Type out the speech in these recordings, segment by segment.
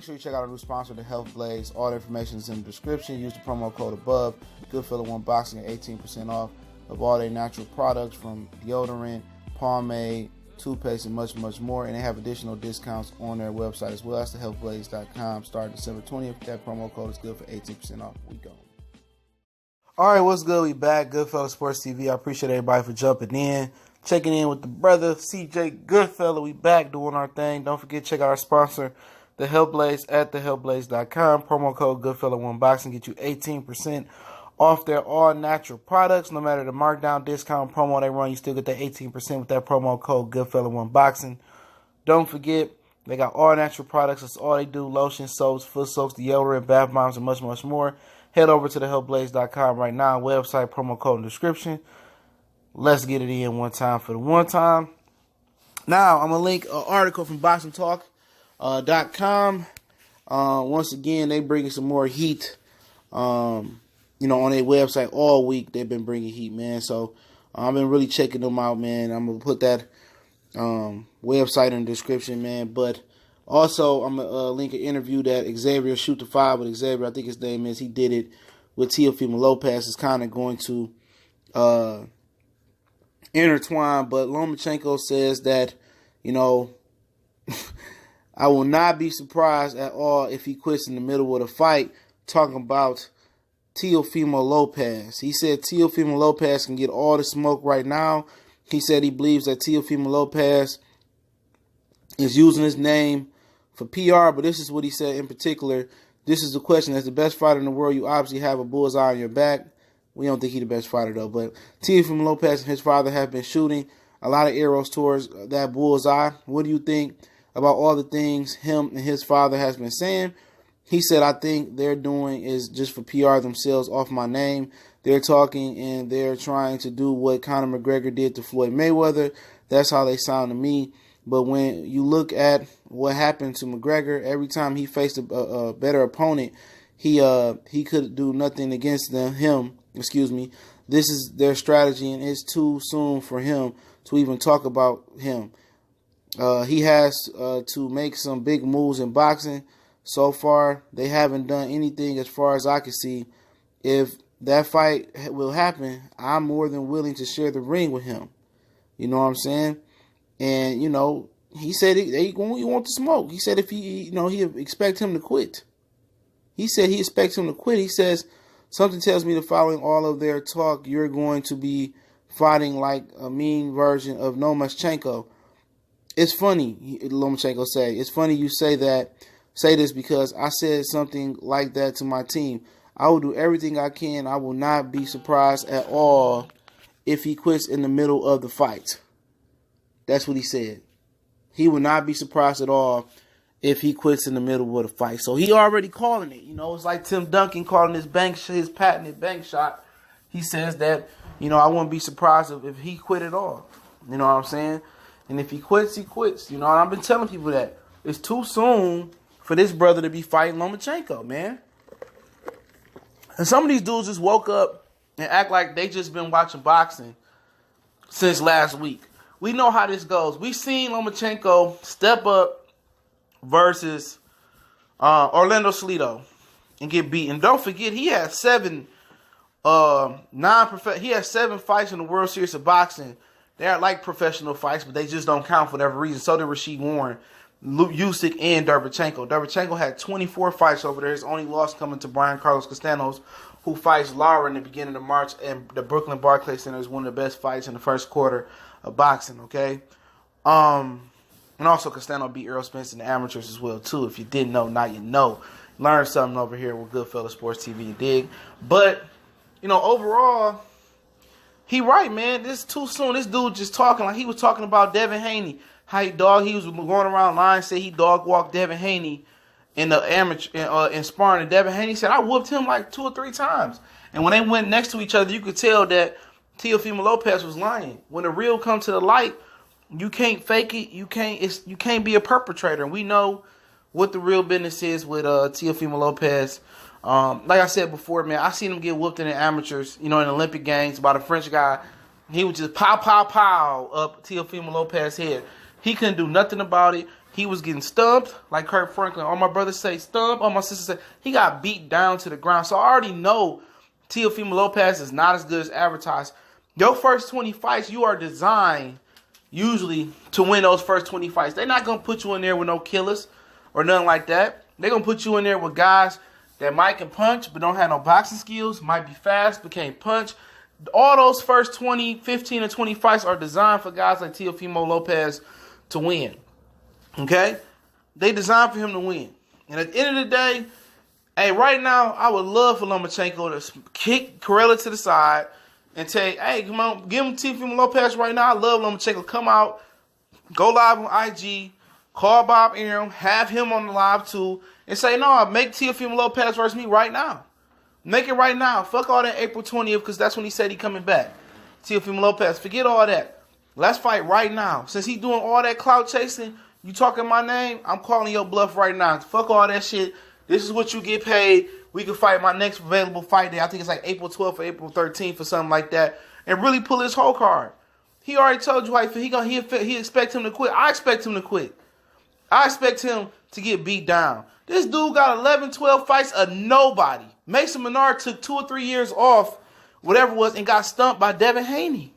Make sure you check out our new sponsor, the Health Blaze. All the information is in the description. Use the promo code above. Goodfellow One Boxing at 18% off of all their natural products from deodorant, pomade, toothpaste, and much, much more. And they have additional discounts on their website as well. That's thehealthblaze.com. Starting December 20th. That promo code is good for 18% off. We go. All right, what's good? We back. Goodfellow Sports TV. I appreciate everybody for jumping in. Checking in with the brother, CJ Goodfellow. We back doing our thing. Don't forget, check out our sponsor, The Health Blaze, at thehealthblaze.com. Promo code Goodfellow1Boxing. Get you 18% off their all-natural products. No matter the markdown discount promo they run, you still get that 18% with that promo code Goodfellow1Boxing. Don't forget, they got all-natural products. That's all they do. Lotion, soaps, foot soaks, deodorant, bath bombs, and much, much more. Head over to thehealthblaze.com right now. Website, promo code in the description. Let's get it in one time for the one time. Now, I'm going to link an article from BoxingTalk.com. Once again, they bringing some more heat. On their website all week. They've been bringing heat, man. So, I've been really checking them out, man. I'm going to put that website in the description, man. But also, I'm going to link an interview that Xavier Shoot the Five with Xavier. I think his name is. He did it with Teofimo Lopez. It's kind of going to intertwine, but Lomachenko says that, I will not be surprised at all if he quits in the middle of the fight, talking about Teofimo Lopez. He said Teofimo Lopez can get all the smoke right now. He said he believes that Teofimo Lopez is using his name for PR, but this is what he said in particular. This is the question. As the best fighter in the world, you obviously have a bullseye on your back. We don't think he's the best fighter, though. But Teofimo Lopez and his father have been shooting a lot of arrows towards that bullseye. What do you think about all the things him and his father has been saying? He said, I think they're doing is just for PR themselves off my name. They're talking and they're trying to do what Conor McGregor did to Floyd Mayweather. That's how they sound to me. But when you look at what happened to McGregor, every time he faced a better opponent, he could do nothing against him. This is their strategy, and it's too soon for him to even talk about him. He has to make some big moves in boxing. So far, they haven't done anything as far as I can see. If that fight will happen, I'm more than willing to share the ring with him. You know what I'm saying? And, he said he want the smoke. He said if he expect him to quit. He said he expects him to quit. He says, something tells me that following all of their talk, you're going to be fighting like a mean version of Lomachenko. It's funny, Lomachenko say. It's funny you say this because I said something like that to my team. I will do everything I can. I will not be surprised at all if he quits in the middle of the fight. That's what he said. He would not be surprised at all if he quits in the middle of the fight. So he already calling it. It's like Tim Duncan calling his patented bank shot. He says that, I wouldn't be surprised if he quit at all. You know what I'm saying? And if he quits, he quits. And I've been telling people that it's too soon for this brother to be fighting Lomachenko, man. And some of these dudes just woke up and act like they just been watching boxing since last week. We know how this goes. We seen Lomachenko step up versus Orlando Salido and get beaten. Don't forget, he had seven fights in the World Series of Boxing. They're like professional fights, but they just don't count for whatever reason. So did Rasheed Warren, Usyk, and Derevchenko. Derevchenko had 24 fights over there. His only loss coming to Brian Carlos Castanos, who fights Lara in the beginning of March, and the Brooklyn Barclays Center is one of the best fights in the first quarter of boxing, okay? And also Castano beat Earl Spence in the amateurs as well, too. If you didn't know, now you know. Learn something over here with Goodfellow Sports TV, you dig? But, overall, he right, man. This is too soon. This dude just talking like he was talking about Devin Haney. How he was going around line, say he dog walked Devin Haney in the amateur in sparring. And Devin Haney said, I whooped him like 2 or 3 times. And when they went next to each other, you could tell that Teofimo Lopez was lying. When the real come to the light, you can't fake it. You can't be a perpetrator. And we know what the real business is with Teofimo Lopez. Like I said before, man, I seen him get whooped in the amateurs, in the Olympic Games by the French guy. He would just pow, pow, pow up Teofimo Lopez's head. He couldn't do nothing about it. He was getting stumped, like Kurt Franklin. All my brothers say stump. All my sisters say he got beat down to the ground. So I already know Teofimo Lopez is not as good as advertised. Your first 20 fights, you are designed usually to win those first 20 fights. They're not going to put you in there with no killers or nothing like that. They're going to put you in there with guys that might can punch but don't have no boxing skills, might be fast but can't punch. All those first 20, 15, and 20 fights are designed for guys like Teofimo Lopez to win. Okay? They designed for him to win. And at the end of the day, hey, right now, I would love for Lomachenko to kick Corella to the side and say, hey, come on, give him Teofimo Lopez right now. I love Lomachenko. Come out, go live on IG, call Bob Arum, have him on the live too, and say, no, make Teofimo Lopez versus me right now. Make it right now. Fuck all that April 20th, because that's when he said he coming back. Teofimo Lopez, forget all that. Let's fight right now. Since he doing all that clout chasing, you talking my name, I'm calling your bluff right now. Fuck all that shit. This is what you get paid. We can fight my next available fight day. I think it's like April 12th or April 13th or something like that. And really pull his whole card. He already told you how he expect him to quit. I expect him to quit. I expect him to get beat down. This dude got 11, 12 fights of nobody. Mason Menard took 2 or 3 years off, whatever it was, and got stumped by Devin Haney.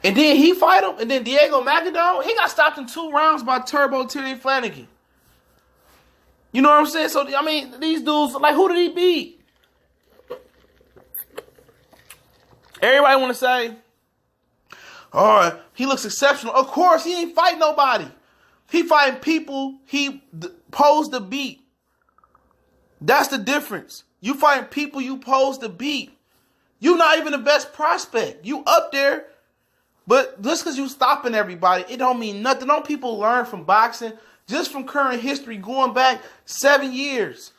And then he fight him, and then Diego Magadon, he got stopped in 2 rounds by Turbo Terry Flanagan. You know what I'm saying? So, I mean, these dudes, like, who did he beat? Everybody want to say, oh, he looks exceptional. Of course, he ain't fight nobody. He fighting people he posed to beat. That's the difference. You fighting people you posed to beat. You not even the best prospect. You up there. But just because you stopping everybody, it don't mean nothing. Don't people learn from boxing? Just from current history, going back 7 years.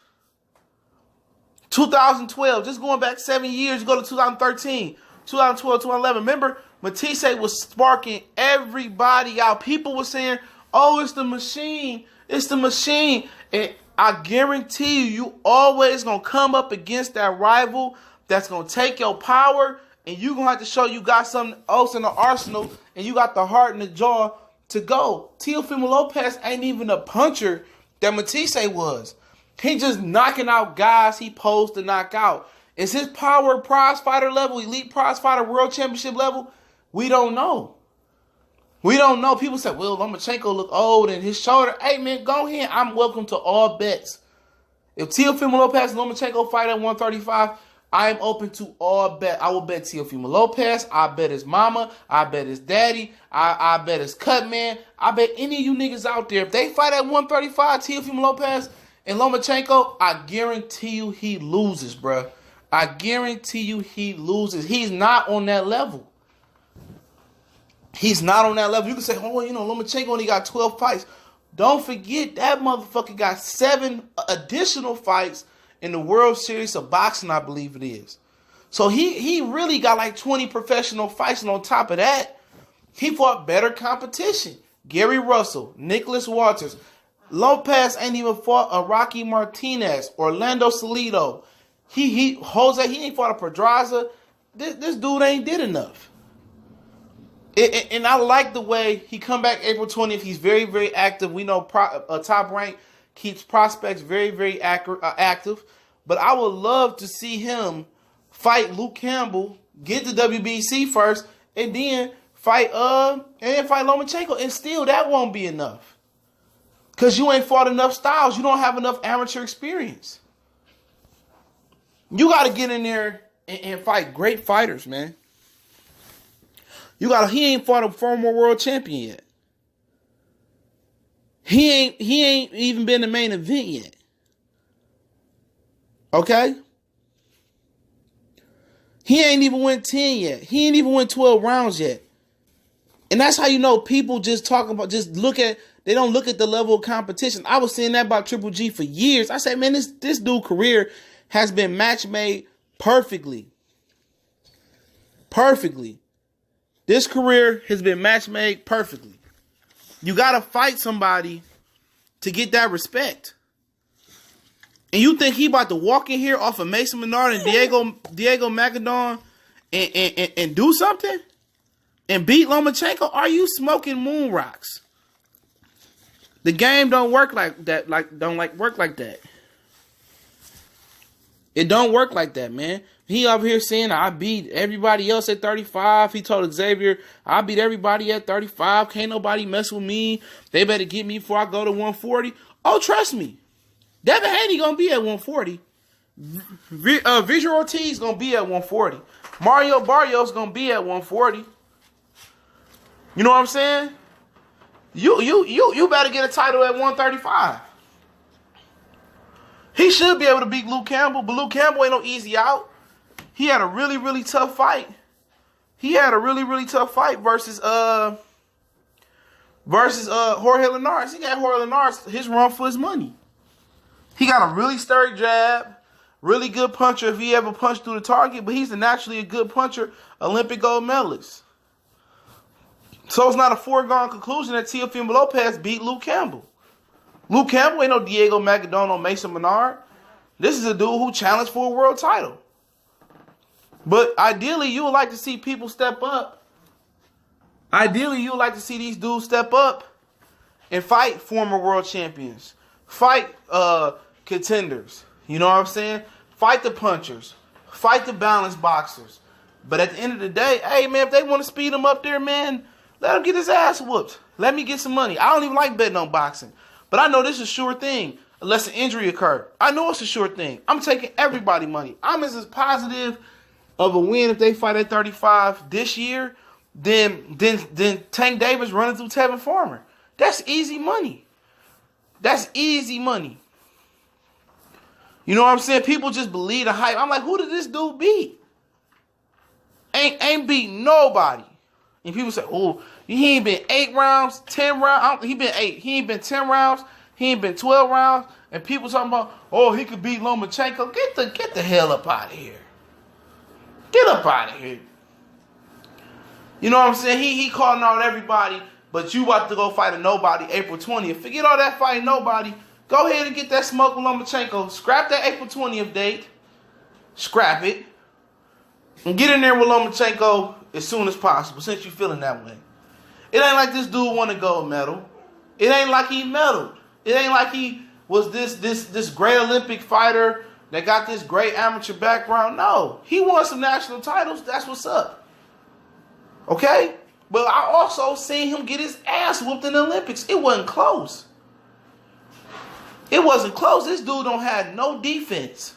2012, just going back 7 years, you go to 2013, 2012, 2011. Remember, Matisse was sparking everybody out. People were saying, oh, it's the machine. It's the machine. And I guarantee you always going to come up against that rival that's going to take your power, and you're going to have to show you got something else in the arsenal, and you got the heart and the jaw to go. Teofimo Lopez ain't even a puncher that Matisse was. He just knocking out guys he posed to knock out. Is his power prize fighter level, elite prize fighter, world championship level? We don't know. We don't know. People say, well, Lomachenko look old and his shoulder. Hey, man, go ahead. I'm welcome to all bets. If Teofimo Lopez and Lomachenko fight at 135, I am open to all bet. I will bet Teofimo Lopez. I bet his mama. I bet his daddy. I bet his cut man. I bet any of you niggas out there, if they fight at 135, Teofimo Lopez and Lomachenko, I guarantee you he loses, bruh. I guarantee you he loses. He's not on that level. He's not on that level. You can say, oh, you know, Lomachenko only got 12 fights. Don't forget that motherfucker got 7 additional fights in the World Series of Boxing, I believe it is. So he really got like 20 professional fights, and on top of that, he fought better competition. Gary Russell, Nicholas Walters. Lopez ain't even fought a Rocky Martinez, Orlando Salido. Jose, he ain't fought a Pedraza. This dude ain't did enough. And I like the way he come back April 20th. He's very, very active. We know Top Rank keeps prospects very, very active. But I would love to see him fight Luke Campbell, get the WBC first, and then fight Lomachenko. And still, that won't be enough. Because you ain't fought enough styles. You don't have enough amateur experience. You got to get in there and fight great fighters, man. He ain't fought a former world champion yet. He ain't even been the main event yet. Okay? He ain't even went 10 yet. He ain't even went 12 rounds yet. And that's how you know people just talk about, they don't look at the level of competition. I was saying that about Triple G for years. I said, man, this dude's career has been match made perfectly. Perfectly. This career has been match made perfectly. You got to fight somebody to get that respect. And you think he about to walk in here off of Mason Menard and Diego Magadon and do something? And beat Lomachenko? Are you smoking moon rocks? The game don't work like that. Work like that. It don't work like that, man. He up here saying I beat everybody else at 35. He told Xavier, I beat everybody at 35. Can't nobody mess with me. They better get me before I go to 140. Oh, trust me. Devin Haney gonna be at 140. Visual Ortiz gonna be at 140. Mario Barrios gonna be at 140. You know what I'm saying? You better get a title at 135. He should be able to beat Luke Campbell, but Luke Campbell ain't no easy out. He had a really, really tough fight. He had a really, really tough fight versus Jorge Linares. He got Jorge Linares his run for his money. He got a really sturdy jab, really good puncher if he ever punched through the target, but he's naturally a good puncher, Olympic gold medalist. So it's not a foregone conclusion that Teofimo Lopez beat Luke Campbell. Luke Campbell ain't no Diego Magadona or Mason Menard. This is a dude who challenged for a world title. But ideally, you would like to see people step up. Ideally, you would like to see these dudes step up and fight former world champions. Fight contenders. You know what I'm saying? Fight the punchers. Fight the balanced boxers. But at the end of the day, hey, man, if they want to speed him up there, man, let him get his ass whooped. Let me get some money. I don't even like betting on boxing. But I know this is a sure thing unless an injury occurred. I know it's a sure thing. I'm taking everybody money. I'm as positive of a win if they fight at 35 this year than Tank Davis running through Tevin Farmer. That's easy money. That's easy money. You know what I'm saying? People just believe the hype. I'm like, who did this dude beat? Ain't beat nobody. And people say, oh, he ain't been 8 rounds, 10 rounds. He been 8. He ain't been 10 rounds. He ain't been 12 rounds. And people talking about, oh, he could beat Lomachenko. Get the hell up out of here. Get up out of here. You know what I'm saying? He calling out everybody, but you about to go fight a nobody April 20th. Forget all that fighting nobody. Go ahead and get that smoke with Lomachenko. Scrap that April 20th date. Scrap it. And get in there with Lomachenko as soon as possible, since you're feeling that way. It ain't like this dude won a gold medal. It ain't like he medaled. It ain't like he was this great Olympic fighter that got this great amateur background. No. He won some national titles. That's what's up. Okay? But I also seen him get his ass whooped in the Olympics. It wasn't close. It wasn't close. This dude don't have no defense.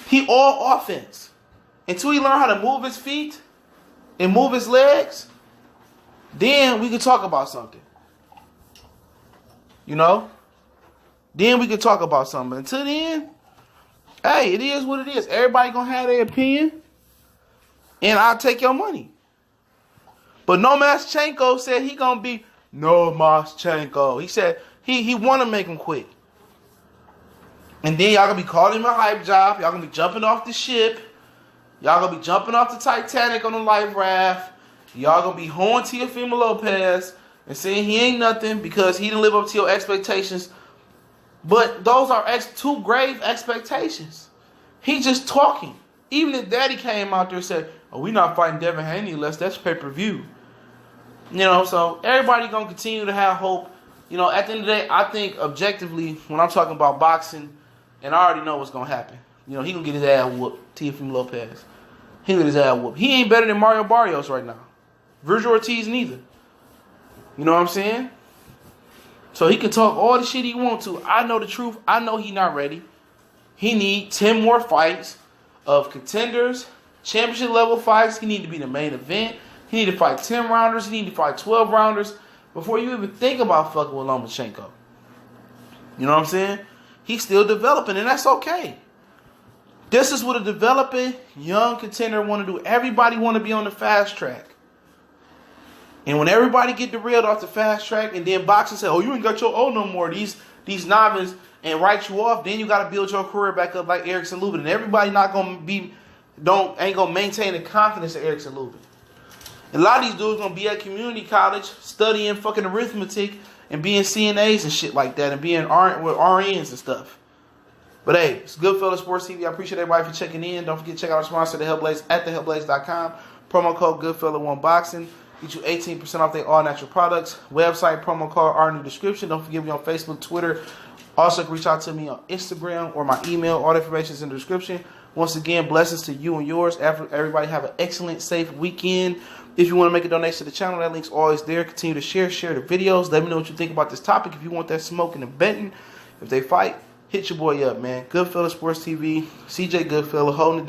He all offense. Until he learn how to move his feet and move his legs, then we can talk about something. You know? Then we can talk about something. Until then, hey, it is what it is. Everybody gonna have their opinion, and I'll take your money. But Lomachenko said he gonna be Lomachenko. He said he wanna make him quit. And then y'all gonna be calling him a hype job. Y'all gonna be jumping off the ship. Y'all gonna be jumping off the Titanic on the life raft. Y'all gonna be hoeing Teofimo Lopez and saying he ain't nothing because he didn't live up to your expectations. But those are two grave expectations. He just talking. Even if Daddy came out there and said, oh, we not fighting Devin Haney unless that's pay-per-view. You know, so everybody gonna continue to have hope. You know, at the end of the day, I think objectively, when I'm talking about boxing, and I already know what's gonna happen. You know, he gonna get his ass whooped, Teofimo Lopez. He gonna get his ass whooped. He ain't better than Mario Barrios right now. Virgil Ortiz neither. You know what I'm saying? So he can talk all the shit he want to. I know the truth. I know he not ready. He need 10 more fights of contenders, championship level fights. He need to be the main event. He need to fight 10 rounders. He need to fight 12 rounders before you even think about fucking with Lomachenko. You know what I'm saying? He's still developing, and that's okay. This is what a developing young contender want to do. Everybody want to be on the fast track. And when everybody get derailed off the fast track, and then boxing say, oh, you ain't got your own no more, these novices, and write you off, then you got to build your career back up like Erickson Lubin. And everybody not going to ain't going to maintain the confidence of Erickson Lubin. A lot of these dudes going to be at community college studying fucking arithmetic and being CNAs and shit like that and being with RNs and stuff. But hey, it's Goodfellas Sports TV. I appreciate everybody for checking in. Don't forget to check out our sponsor, The Hellblaze, at thehellblaze.com. Promo code Goodfella1Boxing. Get you 18% off their all-natural products. Website, promo code, are in the description. Don't forget me on Facebook, Twitter. Also, reach out to me on Instagram or my email. All the information is in the description. Once again, blessings to you and yours. Everybody have an excellent, safe weekend. If you want to make a donation to the channel, that link's always there. Continue to share the videos. Let me know what you think about this topic. If you want that smoking and betting, if they fight, hit your boy up, man. Goodfella Sports TV, CJ Goodfella, holding it down.